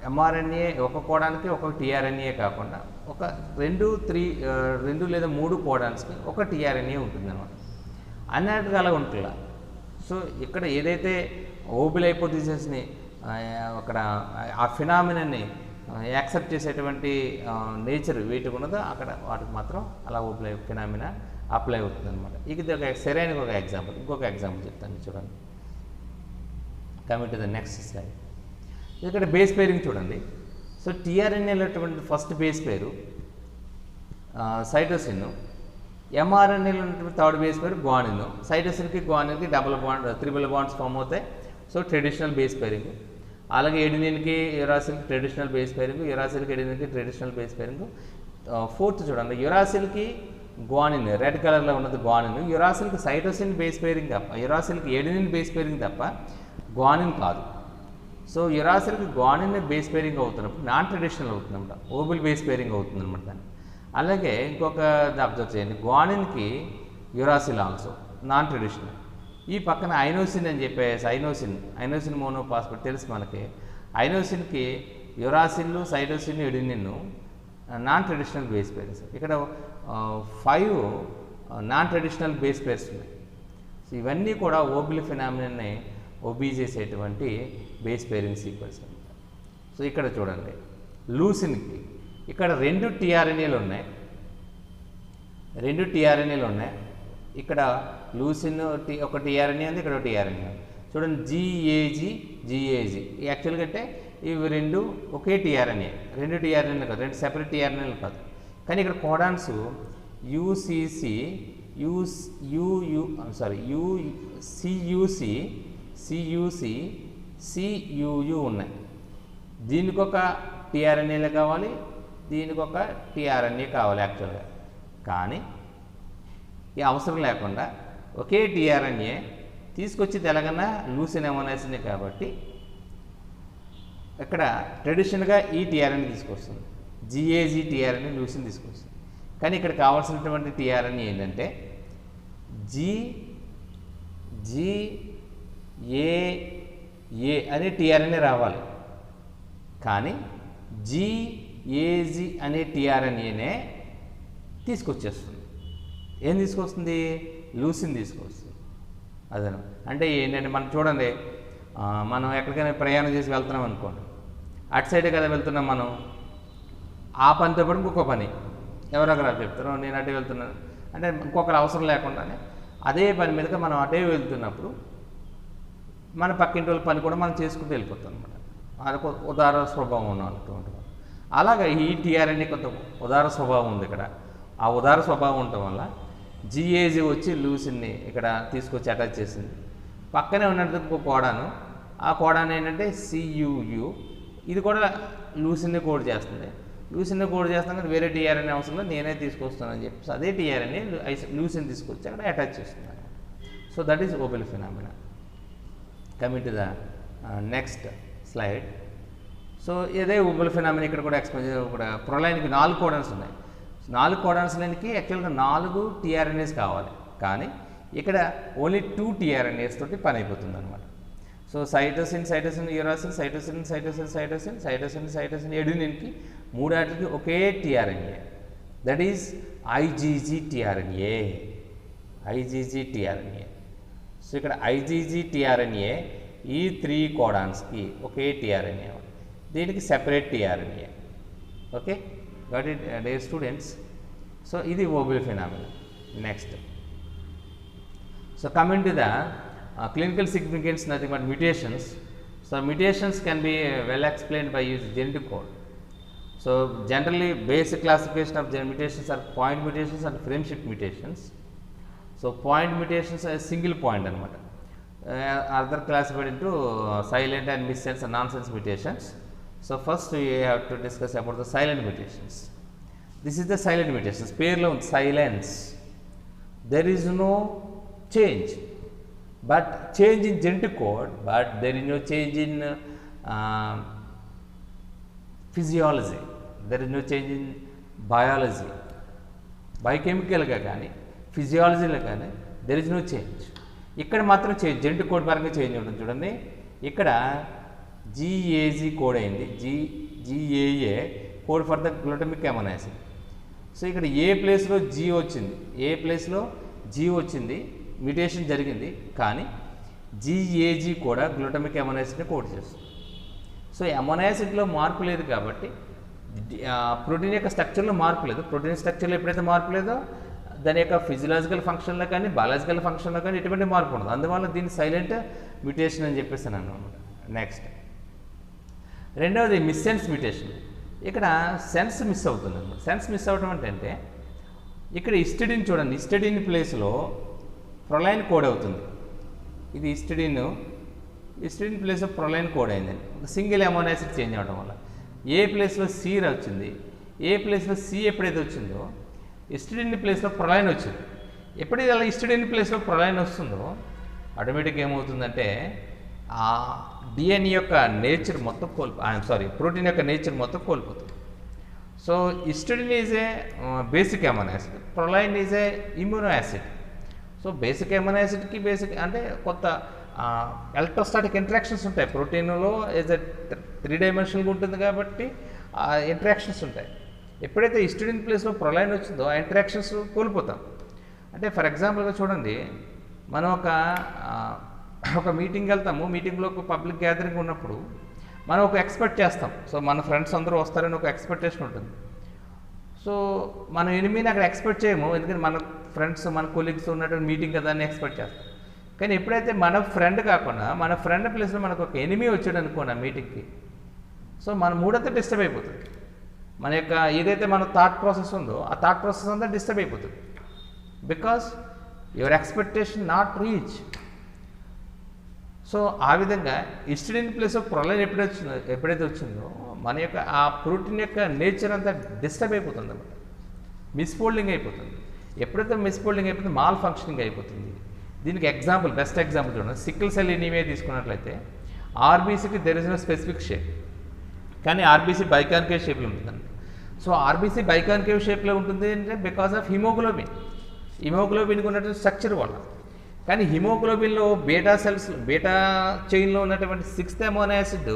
ఎంఆర్ఎన్ఏ ఒక కోడానికి ఒక టీఆర్ఎన్ఏ కాకుండా ఒక 2 లేదా 3 కోడాన్స్కి ఒక టీఆర్ఎన్ఏ ఉంటుంది అనమాట. అన్నట్టుగా అలా ఉంటుందా. సో ఇక్కడ ఏదైతే ఓబుల్ హైపోథిసిస్ని అక్కడ ఆ ఫినామినాని యాక్సెప్ట్ చేసేటువంటి నేచర్ వీటికి ఉన్నదో అక్కడ వాటికి మాత్రం అలా ఓబుల్ ఫినామినా అప్లై అవుతుంది అనమాట. ఇది ఒక సరైన ఒక ఎగ్జాంపుల్. ఇంకొక ఎగ్జాంపుల్ చెప్తాను చూడండి. Coming to the next slide. ఇక్కడ బేస్ పేరింగ్ చూడండి. సో టీఆర్ఎన్ఏటువంటి ఫస్ట్ బేస్ పేరు సైటోసిన్, ఎంఆర్ఎన్ఏలో ఉన్నటువంటి థర్డ్ బేస్ పేరు గ్వానిన్. సైటోసిన్కి గ్వానిన్కి ట్రిపుల్ బాండ్స్ ఫామ్ అవుతాయి. So traditional base pairing. అలాగే ఎడినిన్కి యురాసిల్కి ట్రెడిషనల్ బేస్ పేరింగ్, యురాసిల్కి ఎడినిన్కి ట్రెడిషనల్ బేస్ పేరింగ్. ఫోర్త్ చూడండి, యురాసిల్కి గ్వానిన్ రెడ్ కలర్లో ఉన్నది గ్వానిన్. యురాసిల్కి సైటోసిన్ బేస్ పేరింగ్ తప్ప, యురాసిల్కి ఎడినిన్ బేస్ పేరింగ్ తప్ప గ్వానిన్ కాదు. సో యురాసిల్కి గ్వానిన్ బేస్ పేరింగ్ అవుతున్నప్పుడు నాన్ ట్రెడిషనల్ అవుతుందన్నమాట, ఓబుల్ బేస్ పేరింగ్ అవుతుంది అనమాట దాన్ని. అలాగే ఇంకొక అబ్జర్వ్ చేయండి, గ్వానిన్కి యురాసిల్ ఆల్సో నాన్ ట్రెడిషనల్. ఈ పక్కన ఐనోసిన్ అని చెప్పేసి ఐనోసిన్ మోనోఫాస్ఫేట్ తెలుసు మనకి. ఐనోసిన్కి uracil, cytosine, adenine non traditional base pairs. ఇక్కడ 5 నాన్ ట్రెడిషనల్ బేస్ పేర్స్ ఉన్నాయి. సో ఇవన్నీ కూడా ఓబుల్ ఫినామినాని ఒబీ చేసేటువంటి బేస్ పేరింగ్ సీక్వెన్స్ అనమాట. సో ఇక్కడ చూడండి, లూసిన్కి ఇక్కడ 2 టీఆర్ఎన్ఏలు ఉన్నాయి. ఇక్కడ లూసిన్ ఒక టీఆర్ఎన్ఏ ఉంది, ఇక్కడ ఒక టీఆర్ఎన్ఏ ఉంది. చూడండి, జిఏజీ యాక్చువల్గా అంటే ఇవి 2 ఒకే టీఆర్ఎన్ఏ, 2 టీఆర్ఎన్ఏలు కాదు, 2 సెపరేట్ టీఆర్ఎన్ఏలు కాదు. కానీ ఇక్కడ కోడాన్స్ సియుసి ఉన్నాయి. దీనికి ఒక టీఆర్ఎన్ఏలు కావాలి, దీనికి ఒక టీఆర్ఎన్ఏ కావాలి యాక్చువల్గా. కానీ ఈ అవసరం లేకుండా ఒకే టీఆర్ఎన్ఏ తీసుకొచ్చి తెలంగాణ లూసిన్ అమోనో యాసిడ్ కాబట్టి ఇక్కడ ట్రెడిషనల్గా ఈ టీఆర్ఎన్ఏ తీసుకొస్తుంది, జిఏజీ టీఆర్ఎన్ఏ లూసిన్ తీసుకొస్తుంది. కానీ ఇక్కడ కావాల్సినటువంటి టీఆర్ఎన్ఏ ఏంటంటే జిఏఏ అనే టీఆర్ఎన్ఏ రావాలి. కానీ జిఏజీ అనే టీఆర్ఎన్ఏనే తీసుకొచ్చేస్తుంది. ఏం తీసుకొస్తుంది? లూసిన్ తీసుకొస్తుంది. అదే అంటే ఏంటంటే మనం చూడండి, మనం ఎక్కడికైనా ప్రయాణం చేసి వెళ్తున్నాం అనుకోండి, అటు సైడే కదా వెళ్తున్నాం మనం. ఆ పనితో పాటు ఇంకొక పని ఎవరొకరు చెప్తారు, నేను అటే వెళ్తున్నాను అంటే ఇంకొకరు అవసరం లేకుండానే అదే పని మీదగా మనం అటే వెళ్తున్నప్పుడు మన పక్కింటి వాళ్ళ పని కూడా మనం చేసుకుంటూ వెళ్ళిపోతాం అనమాట. అది ఉదార స్వభావం ఉన్నటువంటి. అలాగే ఈ టీఆర్ఎన్ఏ కొంత ఉదార స్వభావం ఉంది ఇక్కడ. ఆ ఉదార స్వభావం ఉండటం వల్ల జిఏజీ వచ్చి లూసిన్ని ఇక్కడ తీసుకొచ్చి అటాచ్ చేసింది. పక్కనే ఉన్నట్టు ఇంకో కోడాను, ఆ కోడాను ఏంటంటే సియుయు, ఇది కూడా లూసిన్ని కోడ్ చేస్తుంది. లూసిన్ని కోడ్ చేస్తాను కానీ వేరే టీఆర్ఎన్ఏ అవసరం లేదు, నేనే తీసుకొస్తానని చెప్పి అదే టీఆర్ఎన్ఏ లూసిన్ తీసుకొచ్చి అక్కడ అటాచ్ చేస్తున్నాను. So that is wobble phenomena. Coming to the next slide. So ఇదే ఓబెల్ ఫినామినా ఇక్కడ కూడా ఎక్స్ప్లెయిన్ కూడా. ప్రొలైన్కి 4 కోడాన్స్ ఉన్నాయి. 4 కోడాన్స్లకి యాక్చువల్గా 4 టీఆర్ఎన్ఏస్ కావాలి, కానీ ఇక్కడ ఓన్లీ 2 టీఆర్ఎన్ఏస్ తోటి పని అయిపోతుంది అనమాట. సో సైటోసిన్ యురాసిల్, సైటోసిన్ ఎడినిన్కి 3 ఆటలకి ఒకే tRNA, that is IGG tRNA. So ఇక్కడ ఐజీజీ టీఆర్ఎన్ఏ ఈ 3 కోడాన్స్కి ఒకే టీఆర్ఎన్ఏ, దీనికి separate tRNA. Okay, Got it, dear students? So ఇది Vogel phenomenon. Next, so coming to the clinical significance, nothing but mutations. So mutations can be well explained by using genetic code. So generally basic classification of mutations are point mutations and frame shift mutations. So point mutations are single point anamata. Other classified into silent and missense and nonsense mutations. So first we have to discuss about the silent mutations. This is the silent mutations. Pair lo silence. There is no change, but change in genetic code, but there is no change in physiology. There is no change in biology. Biochemical ga gaani, physiology lo gaani, there is no change. ఇక్కడ మాత్రం change, genetic code పరంగా change ఉంటుంది. చూడండి, ఇక్కడ GAG code అయింది, GAA code for the glutamic amino acid. So ఇక్కడ ఏ ప్లేస్లో G వచ్చింది, ఏ ప్లేస్లో G వచ్చింది, మ్యూటేషన్ జరిగింది, కానీ GAG కూడా గ్లూటామిక్ అమైనో యాసిడ్ని కోడ్ చేస్తుంది. సో అమైనో యాసిడ్లో మార్పు లేదు కాబట్టి ప్రోటీన్ యొక్క స్ట్రక్చర్లో మార్పు లేదు. ప్రోటీన్ స్ట్రక్చర్లో ఎప్పుడైతే మార్పు లేదో దాని యొక్క ఫిజియలాజికల్ ఫంక్షన్లో కానీ బయాలజికల్ ఫంక్షన్లో కానీ ఎటువంటి మార్పు ఉండదు. అందువల్ల దీన్ని సైలెంట్ మ్యూటేషన్ అని చెప్పేసాను అన్నమాట. నెక్స్ట్, రెండవది మిస్సెన్స్ మ్యూటేషన్. ఇక్కడ సెన్స్ మిస్ అవుతుంది అన్నమాట. సెన్స్ మిస్ అవ్వడం అంటే ఇక్కడ హిస్టిడిన్ చూడండి, హిస్టిడిన్ ప్లేస్లో ప్రొలైన్ కోడ్ అవుతుంది. ఇది హిస్టిడిన్ ప్లేస్లో ప్రొలైన్ కోడ్ అయిందండి. ఒక సింగిల్ అమైనో యాసిడ్ చేంజ్ అవ్వడం వల్ల ఏ ప్లేస్లో C వచ్చింది, ఏ ప్లేస్లో C ఎప్పుడైతే వచ్చిందో హిస్టిడిన్ ప్లేస్లో ప్రొలైన్ వచ్చింది. ఎప్పుడైతే అలా హిస్టిడిన్ ప్లేస్లో ప్రొలైన్ వస్తుందో ఆటోమేటిక్గా ఏమవుతుందంటే ఆ DNA యొక్క నేచర్ మొత్తం ప్రోటీన్ యొక్క నేచర్ మొత్తం కోల్పోతుంది. So histidine is a basic amino acid, proline is a immuno acid. So basic amino యాసిడ్కి బేసిక్ అంటే కొత్త ఎలక్ట్రోస్టాటిక్ ఇంటరాక్షన్స్ ఉంటాయి. ప్రోటీన్లో ఈజ్ ఏ 3 డైమెన్షనల్గా ఉంటుంది కాబట్టి ఇంటరాక్షన్స్ ఉంటాయి. ఎప్పుడైతే హిస్టిడిన్ ప్లేస్లో ప్రొలైన్ వచ్చిందో ఆ ఇంటరాక్షన్స్ కోల్పోతాం. అంటే ఫర్ ఎగ్జాంపుల్గా చూడండి, మనం ఒక మీటింగ్కి వెళ్తాము, మీటింగ్లో ఒక పబ్లిక్ గ్యాదరింగ్ ఉన్నప్పుడు మనం ఒక ఎక్స్పెక్ట్ చేస్తాం. సో మన ఫ్రెండ్స్ అందరూ వస్తారని ఒక ఎక్స్పెక్టేషన్ ఉంటుంది. సో మన ఎనిమిని అక్కడ ఎక్స్పెక్ట్ చేయము, ఎందుకంటే మన ఫ్రెండ్స్ మన కొలీగ్స్ ఉన్నటువంటి మీటింగ్ కదా అని ఎక్స్పెక్ట్ చేస్తాం. కానీ ఎప్పుడైతే మన ఫ్రెండ్ కాకుండా మన ఫ్రెండ్ ప్లేస్లో మనకు ఒక ఎనిమీ వచ్చాడు అనుకోండి ఆ మీటింగ్కి, సో మన మూడంతా డిస్టర్బ్ అయిపోతుంది. మన యొక్క ఏదైతే మన థాట్ ప్రాసెస్ ఉందో ఆ థాట్ ప్రాసెస్ అంతా డిస్టర్బ్ అయిపోతుంది. Because your expectation not reach. So ఆ విధంగా హిస్టిడిన్ ప్లేస్ ఆఫ్ ప్రొలైన్ ఎప్పుడైతే వచ్చిందో మన యొక్క ఆ ప్రోటీన్ యొక్క నేచర్ అంతా డిస్టర్బ్ అయిపోతుంది అన్నమాట. మిస్ఫోల్డింగ్ అయిపోతుంది. ఎప్పుడైతే మిస్ఫోల్డింగ్ అయిపోతుంది మాల్ ఫంక్షనింగ్ అయిపోతుంది. దీనికి ఎగ్జాంపుల్, బెస్ట్ ఎగ్జాంపుల్ చూడండి, సికిల్ సెల్ ఎనీమియా తీసుకున్నట్లయితే ఆర్బీసీకి there is no specific shape, కానీ ఆర్బీసీ బైకాన్కేవ్ షేప్లో ఉంటుందండి. సో ఆర్బీసీ బైకాన్కేవ్ షేప్లో ఉంటుంది అంటే బికాస్ ఆఫ్ హిమోగ్లోబిన్కి ఉన్నటువంటి స్ట్రక్చర్ వల్ల. కానీ హిమోగ్లోబిన్లో బీటా చైన్లో ఉన్నటువంటి 6th amino acid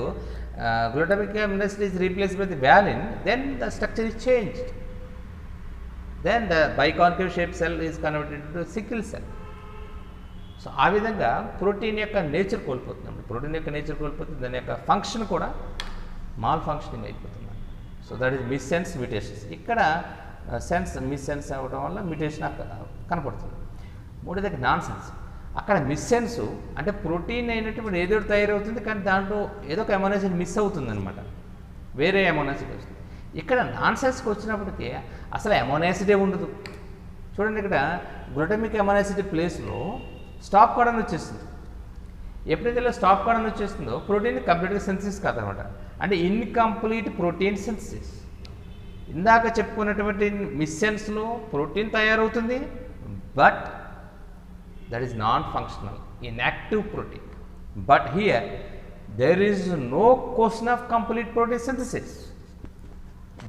glutamic amino acid is replaced by the valine, then the structure is changed, then the biconcave shape cell is converted to sickle cell. So ఆ విధంగా protein యొక్క nature కోల్పోతుంది. Protein యొక్క nature కోల్పోతుంది, దాని యొక్క function కూడా mall functioning అయిపోతుంది. So that is missense mutations. ఇక్కడ మిస్సెన్స్ అవ్వడం వల్ల మ్యూటేషన్ కనపడుతుంది. మూడోది నాన్ సెన్స్. అక్కడ మిస్సెన్స్ అంటే ప్రోటీన్ అయినటువంటి ఏదో తయారవుతుంది, కానీ దాంట్లో ఏదో ఒక అమైనో యాసిడ్ మిస్ అవుతుంది అనమాట, వేరే అమైనో యాసిడ్ వస్తుంది. ఇక్కడ నాన్ సెన్స్కి వచ్చినప్పటికీ అసలు అమైనో యాసిడే ఉండదు. చూడండి, ఇక్కడ గ్లూటామిక్ అమైనో యాసిడ్ ప్లేస్లో స్టాప్ కోడన్ వచ్చేస్తుంది. ఎప్పుడైతే స్టాప్ కోడన్ వచ్చేస్తుందో ప్రోటీన్ కంప్లీట్గా సింథసిస్ కాదనమాట, అంటే ఇన్కంప్లీట్ ప్రోటీన్ సింథసిస్. ఇందాక చెప్పుకున్నటువంటి మిస్సెన్స్లో ప్రోటీన్ తయారవుతుంది, but that is non functional inactive protein. But here there is no question of complete protein synthesis,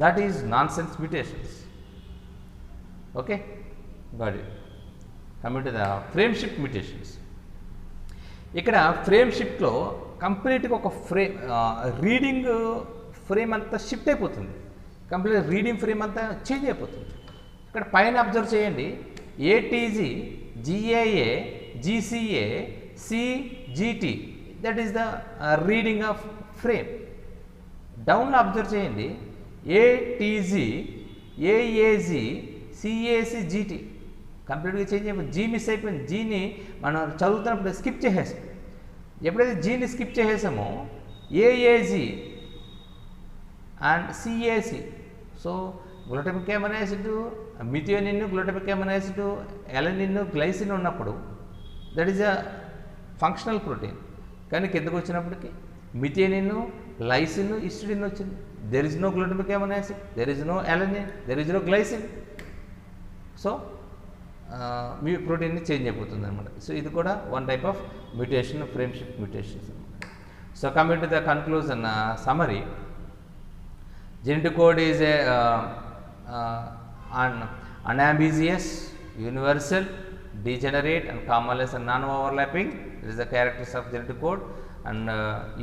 that is nonsense mutations. Okay, got it. Coming to the frame shift mutations. ఇక్కడ frame షిఫ్ట్లో కంప్లీట్గా ఒక reading frame అంతా shift అయిపోతుంది, complete reading frame అంతా change అయిపోతుంది. ఇక్కడ పైన అబ్జర్వ్ చేయండి, ATG, GAA, GCA, CGT, that is the reading of frame. డౌన్లో అబ్జర్వ్ చేయండి, ATG, AAG, CAC, GT కంప్లీట్గా చేంజ్ అయిపోయింది. జీ మిస్ అయిపోయింది. జీని మనం చదువుతున్నప్పుడు స్కిప్ చేసేసాం. ఎప్పుడైతే జీని స్కిప్ చేసేసామో AAG and CAC, so glutamic amino acid, methionine, glutamic amino acid, alanine, glycine ఉన్నప్పుడు that is a functional protein. కానీ కిందకు వచ్చినప్పటికి మిథియోనిన్, లైసిన్, హిస్టిడిన్ వచ్చింది. There is no glutamic amino acid, there is no alanine, there is no glycine. So మీ ప్రోటీన్ని change అయిపోతుంది అనమాట. So ఇది కూడా one type of mutation, frame shift mutations అనమాట. So coming to the conclusion summary, genetic code is an unambiguous, universal, degenerate and commonless and non-overlapping. This is the characters of genetic code. And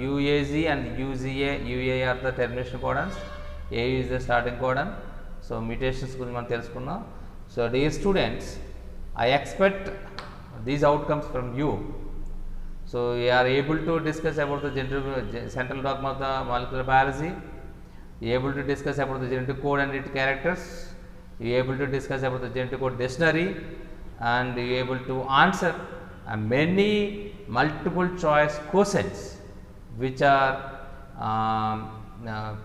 UAG and UZA, UA are the termination codons, A is the starting codon. So mutations guరించి మనం తెలుసుకున్నాం. So dear students, I expect these outcomes from you. So you are able to discuss about the central dogma of the molecular biology. You are able to discuss about the genetic code and its characters. You are able to discuss about the genetic code dictionary, and you are able to answer many multiple choice questions which are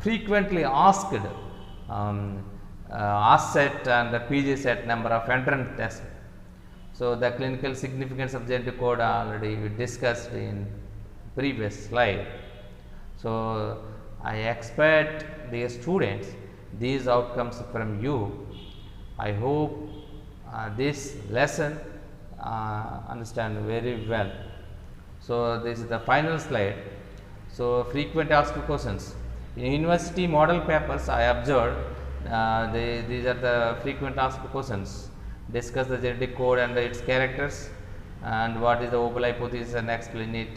frequently asked ASCET and the PG set number of entrant tests. So the clinical significance of genetic code already we discussed in previous slide. So I expect the students these outcomes from you. I hope this lesson understand very well. So this is the final slide. So frequent asked questions in university model papers I observed, these are the frequent asked questions. Discuss the genetic code and its characters, and what is the Opal hypothesis and explain it.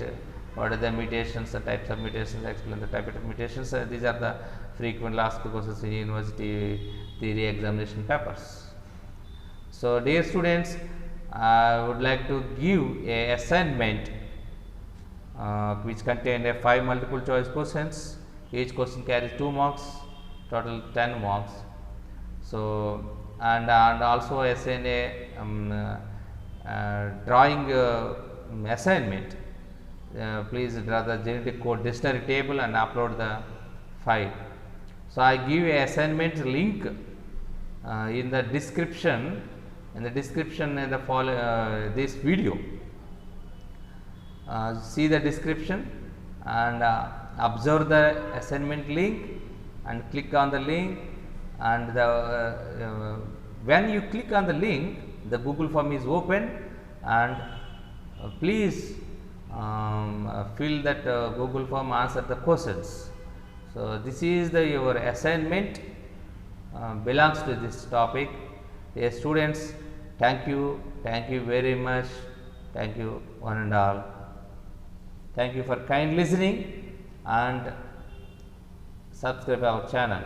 What are the mutations, the types of mutations, explain the type of mutations. These are the frequently asked questions in university theory examination papers. So dear students, I would like to give a assignment which contain 5 multiple choice questions. Each question carries 2 marks, total 10 marks. So and also assign a drawing assignment. Please draw the genetic code dictionary table and upload the file. So I give a assignment link in the description. In the description in the this video, see the description and observe the assignment link and click on the link. And the when you click on the link, the Google form is open, and please fill that Google form, answer the questions. So this is the your assignment belongs to this topic. Dear students, thank you very much, thank you one and all. Thank you for kind listening and subscribe our channel.